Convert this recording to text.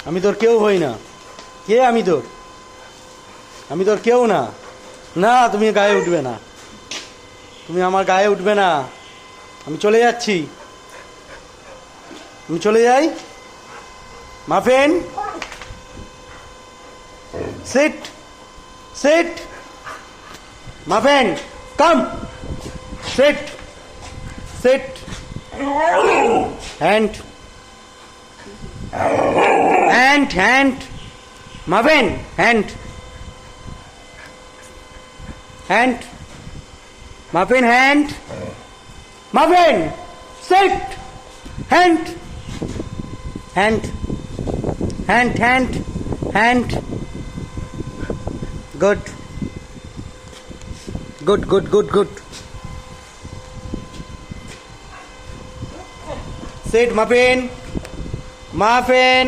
আমি তোর কেউ হই না। কে আমি তোর? আমি তোর কেউ না। না, তুমি গায়ে উঠবে না, তুমি আমার গায়ে উঠবে না। আমি চলে যাচ্ছি, আমি চলে যাই। Muffin, sit, sit. Muffin, come, sit, sit. Hand, hand, hand. Muffin, hand, hand. Muffin, hand. Muffin, sit, hand, hand, hand, hand, hand. Good. Good, good, good, good. Sit, Muffin. Muffin.